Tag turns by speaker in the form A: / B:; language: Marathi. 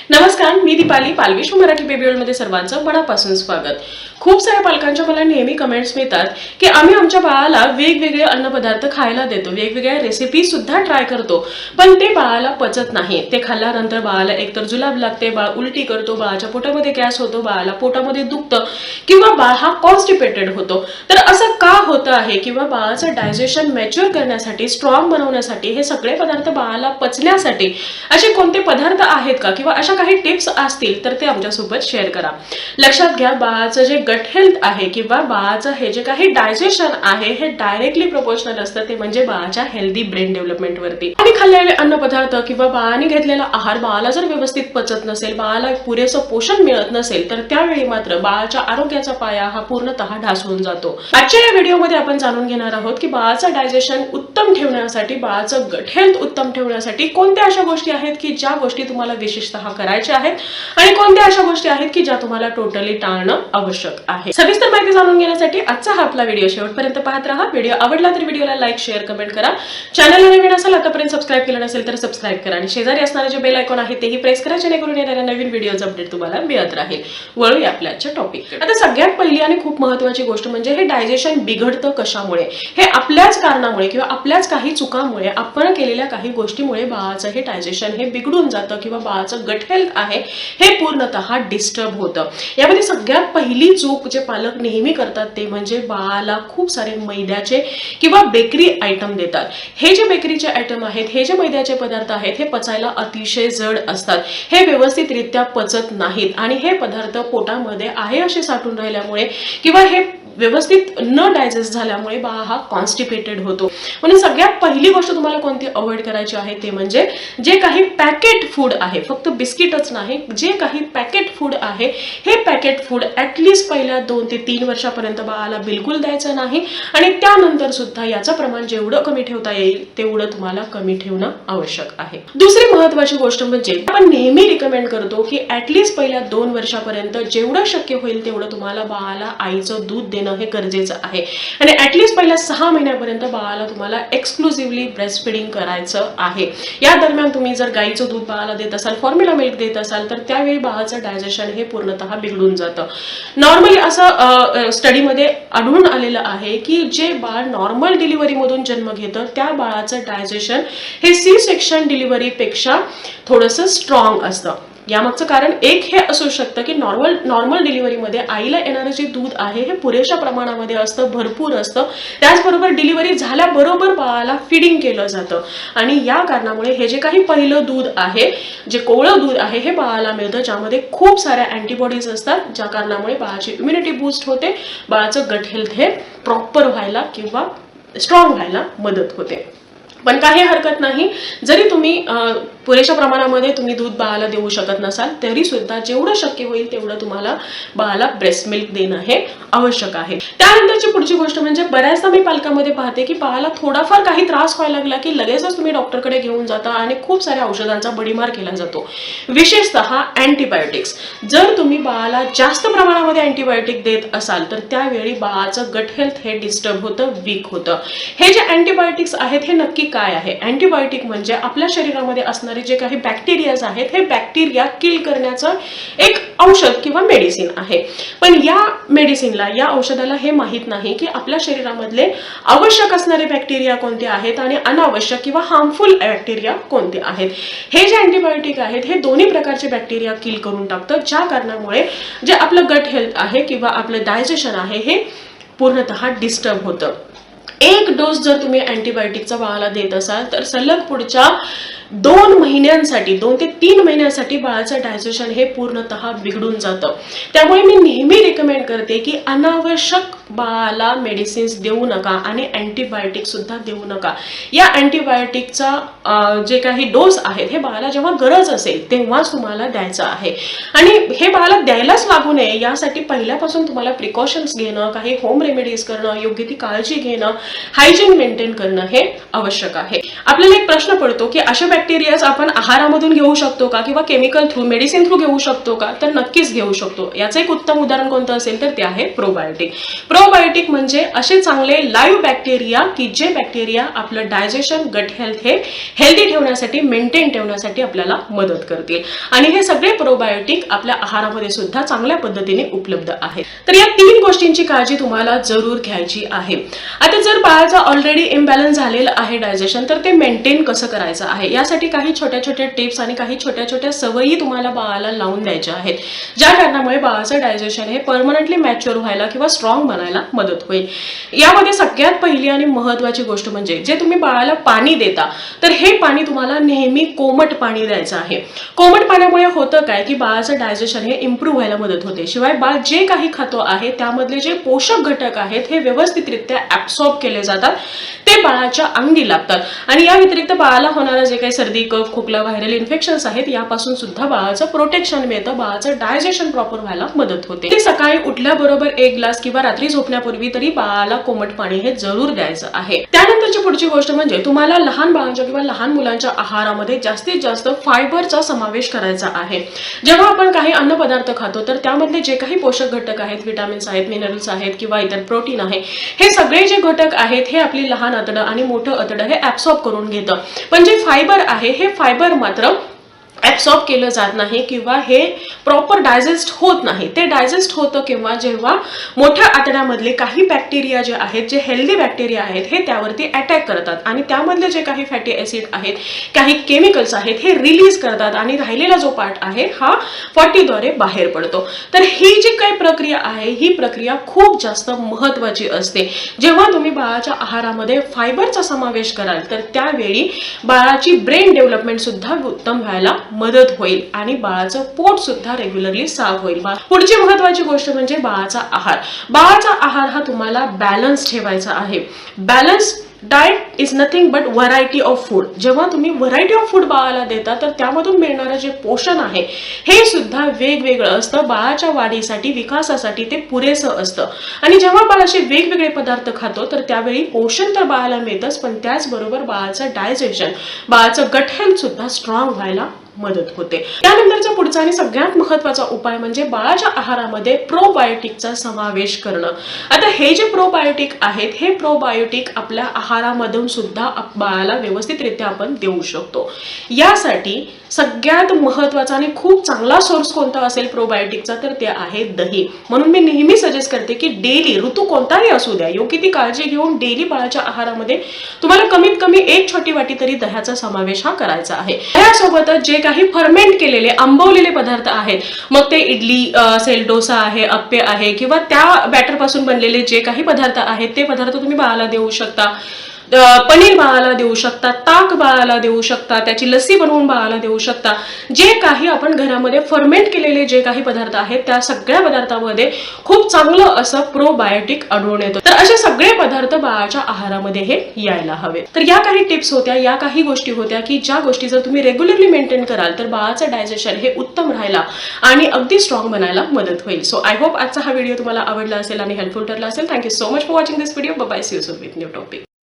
A: नमस्कार, मी दीपाली. पालविश्व मराठी बेबी वर्ल्ड मध्ये सर्वांचं मनापासून स्वागत. खूप साऱ्या पालकांच्या मला नेहमी कमेंट्स मिळतात की आम्ही आमच्या बाळाला वेगवेगळे अन्नपदार्थ खायला देतो, वेगवेगळ्या रेसिपी सुद्धा ट्राय करतो, पण ते बाळाला पचत नाही. ते खाल्ल्यानंतर बाळाला एकतर जुलाब लागते, बाळ उलटी करतो, बाळाच्या पोटामध्ये गॅस होतो, बाळाला पोटामध्ये दुखतं किंवा बाळ हा कॉन्स्टिपेटेड होतो. तर असं का होतं आहे किंवा बाळाचं डायजेशन मॅच्युअर करण्यासाठी, स्ट्रॉंग बनवण्यासाठी, हे सगळे पदार्थ बाळाला पचण्यासाठी असे कोणते पदार्थ आहेत का किंवा अशा काही टिप्स असतील तर ते आमच्यासोबत शेअर करा. लक्षात घ्या, बाळाचं जे गट हेल्थ आहे किंवा बाळाचं हे जे काही डायजेशन आहे हे डायरेक्टली प्रोपोर्शनल असतं, ते म्हणजे बाळाच्या हेल्दी ब्रेन डेव्हलपमेंट वरती. आणि खाल्लेले अन्नपदार्थ किंवा बाळाने घेतलेला आहार बाळाला जर व्यवस्थित पचत नसेल, बाळाला पुरेसं पोषण मिळत नसेल, तर त्यावेळी मात्र बाळाच्या आरोग्याचा पाया हा पूर्णतः ढासळून जातो. आजच्या या व्हिडिओमध्ये आपण जाणून घेणार आहोत की बाळाचं डायजेशन उत्तम ठेवण्यासाठी, बाळाचं गट हेल्थ उत्तम ठेवण्यासाठी कोणत्या अशा गोष्टी आहेत की ज्या गोष्टी तुम्हाला विशेषतः करायच्या आहेत आणि कोणत्या अशा गोष्टी आहेत की ज्या तुम्हाला टोटली टाळणं आवश्यक आहे. सविस्तर माहिती जाणून घेण्यासाठी आजचा हा आपला व्हिडिओ शेवटपर्यंत पाहत राहा. व्हिडिओ आवडला तर व्हिडिओला लाईक, शेअर, कमेंट करा. चॅनलला नवीन असाल, आतापर्यंत सबस्क्राईब केलं नसेल तर सबस्क्राईब करा आणि शेजारी असणारे जे बेल आयकॉन आहे तेही प्रेस करा, जेणेकरून येणाऱ्या नवीन व्हिडिओचा अपडेट तुम्हाला मिळत राहील. वळूया आपल्या आजच्या टॉपिककडे. आता सगळ्यात पहिली आणि खूप महत्त्वाची गोष्ट म्हणजे हे डायजेशन बिघडतं कशामुळे? हे आपल्याच कारणामुळे किंवा आपल्याच काही चुकांमुळे, आपण केलेल्या काही गोष्टीमुळे बाळाचं हे डायजेशन हे बिघडून जातं किंवा बाळाचं गट हेल्थ आहे हे पूर्णतः डिस्टर्ब होतं. यामध्ये सगळ्यात पहिली चूक जे पालक नेहमी करतात ते म्हणजे बाळाला खूप सारे मैद्याचे किंवा बेकरी आयटम देतात. हे जे बेकरीचे आयटम आहेत, हे जे मैद्याचे पदार्थ आहेत, हे पचायला अतिशय जड असतात, हे व्यवस्थितरित्या पचत नाहीत आणि हे पदार्थ पोटामध्ये आहे असे साठून राहिल्यामुळे किंवा हे व्यवस्थित न डायजेस्ट झाल्यामुळे बाळ हा कॉन्स्टिपेटेड होतो. म्हणून सगळ्यात पहिली गोष्ट तुम्हाला कोणती अवॉइड करायची आहे ते म्हणजे जे काही पॅकेट फूड आहे, फक्त बिस्किटच नाही, जे काही पॅकेट फूड आहे हे पॅकेट फूड ऍटलीस्ट पहिल्या 2 ते 3 वर्षापर्यंत बाळाला बिलकुल द्यायचं नाही आणि त्यानंतर सुद्धा याचं प्रमाण जेवढं कमी ठेवता येईल तेवढं तुम्हाला कमी ठेवणं आवश्यक आहे. दुसरी महत्त्वाची गोष्ट म्हणजे आपण नेहमी रिकमेंड करतो की ऍटलीस्ट पहिल्या 2 वर्षापर्यंत जेवढं शक्य होईल तेवढं तुम्हाला बाळाला आईचं दूध देणं हे गरजेचं आहे आणि ऍटलीस्ट पहिल्या 6 महिन्यापर्यंत बाळाला तुम्हाला एक्सक्लुझिव्हली ब्रेस्ट फीडिंग करायचं आहे. या दरम्यान तुम्ही जर गाईचं दूध बाळाला देत असाल, फॉर्म्युला मिल्क देत असाल, तर त्यावेळी बाळाचं डायजेशन हे पूर्णतः बिघडून जातं. नॉर्मली असं स्टडीमध्ये आढळून आलेलं आहे की जे बाळ नॉर्मल डिलिव्हरीमधून जन्म घेतं त्या बाळाचं डायजेशन हे सी सेक्शन डिलिव्हरीपेक्षा थोडंसं स्ट्रॉंग असतं. यामागचं कारण एक हे असू शकतं की नॉर्मल डिलिव्हरीमध्ये आईला येणारं जे दूध आहे हे पुरेशा प्रमाणामध्ये असतं, भरपूर असतं. त्याचबरोबर डिलिव्हरी झाल्याबरोबर बाळाला फिडिंग केलं जातं आणि या कारणामुळे हे जे काही पहिलं दूध आहे, जे कोवळं दूध आहे, हे बाळाला मिळतं, ज्यामध्ये खूप साऱ्या अँटीबॉडीज असतात, ज्या कारणामुळे बाळाची इम्युनिटी बूस्ट होते, बाळाचं गट हेल्थ हे प्रॉपर व्हायला किंवा स्ट्रॉंग व्हायला मदत होते. पण काही हरकत नाही, जरी तुम्ही पुरेशा प्रमाणामध्ये तुम्ही दूध बाळाला देऊ शकत नसाल तरी सुद्धा जेवढं शक्य होईल तेवढं तुम्हाला बाळाला ब्रेस्ट मिल्क देणं हे आवश्यक आहे. त्यानंतरची पुढची गोष्ट म्हणजे बऱ्याचदा मी पालकांमध्ये पाहते की बाळाला थोडाफार काही त्रास व्हायला लागला की लगेचच तुम्ही डॉक्टरकडे घेऊन जाता आणि खूप साऱ्या औषधांचा बडीमार केला जातो, विशेषतः अँटीबायोटिक्स. जर तुम्ही बाळाला जास्त प्रमाणामध्ये अँटीबायोटिक देत असाल तर त्यावेळी बाळाचं गट हेल्थ हे डिस्टर्ब होतं, वीक होतं. हे जे अँटीबायोटिक्स आहेत हे नक्की काय आहे? अँटीबायोटिक म्हणजे आपल्या शरीरामध्ये असणारे जे काही बॅक्टेरियाज आहेत हे बॅक्टेरिया किल करण्याचं एक औषध किंवा मेडिसिन आहे. पण या मेडिसिनला, या औषधाला हे माहित नाही की आपल्या शरीरामधले आवश्यक असणारे बॅक्टेरिया कोणते आहेत आणि अनावश्यक किंवा हार्मफुल बॅक्टेरिया कोणते आहेत. हे जे अँटीबायोटिक आहेत हे दोन्ही प्रकारचे बॅक्टेरिया किल करून टाकतं, ज्या कारणामुळे जे आपलं गट हेल्थ आहे किंवा आपलं डायजेशन आहे हे पूर्णतः डिस्टर्ब होतं. एक डोस जर तुम्ही अँटीबायोटिकचा बाळाला देत असाल तर सलग पुढच्या 2 महिन्यांसाठी, 2 ते 3 महिन्यांसाठी बाळाचं डायजेशन हे पूर्णतः बिघडून जातं. त्यामुळे मी नेहमी रिकमेंड करते की अनावश्यक बाळाला मेडिसिन्स देऊ नका आणि अँटीबायोटिक सुद्धा देऊ नका. या अँटीबायोटिकचा जे काही डोस आहेत हे बाळाला जेव्हा गरज असेल तेव्हाच तुम्हाला द्यायचं आहे आणि हे बाळाला द्यायलाच लागू नये यासाठी पहिल्यापासून तुम्हाला प्रिकॉशन्स घेणं, काही होम रेमेडीज करणं, योग्य ती काळजी घेणं, हायजीन मेंटेन करणं हे आवश्यक आहे. आपल्याला एक प्रश्न पडतो की अशा बॅक्टेरियाज आपण आहारामधून घेऊ शकतो का किंवा केमिकल थ्रू, मेडिसिन थ्रू घेऊ शकतो का? तर नक्कीच घेऊ शकतो. याचं एक उत्तम उदाहरण कोणतं असेल तर ते आहे प्रोबायोटिक. प्रोबायोटिक म्हणजे असे चांगले लाईव्ह बॅक्टेरिया की जे बॅक्टेरिया आपलं डायजेशन, गट हेल्थ हे हेल्दी ठेवण्यासाठी, मेंटेन ठेवण्यासाठी आपल्याला मदत करतील. आणि हे सगळे प्रोबायोटिक आपल्या आहारामध्ये सुद्धा चांगल्या पद्धतीने उपलब्ध आहेत. तर या 3 गोष्टींची काळजी तुम्हाला जरूर घ्यायची आहे. आता जर बाळाचा ऑलरेडी इम्बॅलन्स झालेलं आहे डायजेशन, तर ते मेंटेन कसं करायचं आहे यासाठी काही छोट्या छोट्या टिप्स आणि काही छोट्या छोट्या सवयी तुम्हाला बाळाला लावून द्यायच्या आहेत, ज्या कारणामुळे बाळाचं डायजेशन हे परमनंटली मॅच्युअर व्हायला किंवा स्ट्रॉंग बनायला मदत होईल. यामध्ये सगळ्यात पहिली आणि महत्त्वाची गोष्ट म्हणजे जे तुम्ही बाळाला पाणी देता, तर हे पाणी तुम्हाला नेहमी कोमट पाणी द्यायचं आहे. कोमट पाण्यामुळे होतं काय की बाळाचं डायजेशन हे इम्प्रूव्ह व्हायला मदत होते. शिवाय बाळ जे काही खातो आहे त्यामधले जे पोषक घटक आहेत हे व्यवस्थितरित्या ऍब्सॉर्ब केले जातात, ते बाळाच्या अंगी लागतात. आणि या व्यतिरिक्त बाळाला होणारा जे काही सर्दी, कफ, खोकला, व्हायरल इन्फेक्शन्स आहेत यापासून सुद्धा बाळाचं प्रोटेक्शन मिळतं, बाळाचं डायजेशन प्रॉपर व्हायला मदत होते. ते सकाळी उठल्याबरोबर 1 ग्लास किंवा रात्री झोपण्यापूर्वी तरी बाळाला कोमट पाणी हे जरूर द्यायचं आहे. त्यानंतरची पुढची गोष्ट म्हणजे तुम्हाला लहान बाळांच्या किंवा लहान मुलांच्या आहारामध्ये जास्तीत जास्त फायबरचा समावेश करायचा आहे. जेव्हा आपण काही अन्न पदार्थ खातो तर त्यामधले जे काही पोषक घटक आहेत, विटामिन्स आहेत, मिनरल्स आहेत किंवा इतर प्रोटीन आहे, हे सगळे जे घटक आहेत हे आपली लहान आतडं आणि मोठं आतडं हे ऍब्सॉर्ब करून घेतं. पण जे फायबर आहे हे फायबर मात्र ऍब्सॉर्ब केलं जात नाही किंवा हे प्रॉपर डायजेस्ट होत नाही. ते डायजेस्ट होतं किंवा जेव्हा मोठ्या आतड्यामधले काही बॅक्टेरिया जे आहेत, जे हेल्दी बॅक्टेरिया आहेत, हे त्यावरती अटॅक करतात आणि त्यामधले जे काही फॅटी ऍसिड आहेत, काही केमिकल्स आहेत, हे रिलीज करतात आणि राहिलेला जो पार्ट आहे हा पॉटीद्वारे बाहेर पडतो. तर ही जी काही प्रक्रिया आहे ही प्रक्रिया खूप जास्त महत्त्वाची असते. जेव्हा तुम्ही बाळाच्या आहारामध्ये फायबरचा समावेश कराल तर त्यावेळी बाळाची ब्रेन डेव्हलपमेंट सुद्धा उत्तम व्हायला मदत होईल आणि बाळाचं पोट सुद्धा रेग्युलरली साफ होईल. पुढची महत्त्वाची गोष्ट म्हणजे बाळाचा आहार. बाळाचा आहार हा तुम्हाला बॅलन्स ठेवायचा आहे. Balance diet is nothing but variety of food. जेव्हा तुम्ही व्हरायटी ऑफ फूड बाळाला देता तर त्यामधून मिळणारं जे पोषण आहे हे सुद्धा वेगवेगळं असतं. बाळाच्या वाढीसाठी, विकासासाठी ते पुरेसं असतं. आणि जेव्हा बाळ असे वेगवेगळे पदार्थ खातो तर त्यावेळी पोषण तर बाळाला मिळतंच, पण त्याचबरोबर बाळाचं डायजेशन, बाळाचं गट हेल्थ सुद्धा स्ट्रॉंग व्हायला मदत होते. त्यानंतरचा पुढचा आणि सगळ्यात महत्त्वाचा उपाय म्हणजे बाळाच्या आहारामध्ये प्रोबायोटिकचा समावेश करणं. आता हे जे प्रोबायोटिक आहेत हे प्रोबायोटिक आपल्या आहारामधून सुद्धा बाळाला व्यवस्थितरित्या आपण देऊ शकतो. यासाठी सगळ्यात महत्त्वाचा आणि खूप चांगला सोर्स कोणता असेल प्रोबायोटिकचा तर ते आहे दही. म्हणून मी नेहमी सजेस्ट करते की डेली, ऋतू कोणताही असू द्या, योग्य ती काळजी घेऊन डेली बाळाच्या आहारामध्ये तुम्हाला कमीत कमी 1 छोटी वाटी तरी दह्याचा समावेश हा करायचा आहे. दह्यासोबतच जे काही फर्मेंट केलेले, आंबवलेले पदार्थ आहेत, मग ते इडली असेल, डोसा आहे, अप्पे आहे किंवा त्या बॅटर पासून बनलेले जे काही पदार्थ आहेत ते पदार्थ तुम्ही बाळाला देऊ शकता. पनीर बाळाला देऊ शकता, ताक बाळाला देऊ शकता, त्याची लस्सी बनवून बाळाला देऊ शकता. जे काही आपण घरामध्ये फर्मेंट केलेले जे काही पदार्थ आहेत त्या सगळ्या पदार्थामध्ये खूप चांगलं असं प्रोबायोटिक आढळून येतं. तर असे सगळे पदार्थ बाळाच्या आहारामध्ये हे यायला हवे. तर या काही टिप्स होत्या, या काही गोष्टी होत्या की ज्या गोष्टी जर तुम्ही रेग्युलरली मेंटेन कराल तर बाळाचं डायजेशन हे उत्तम राहायला आणि अगदी स्ट्रॉंग बनायला मदत होईल. सो आय होप आजचा हा व्हिडिओ तुम्हाला आवडला असेल आणि हेल्पफुल ठरला असेल. Thank you so much for watching this video. Bye, see you soon with new topic.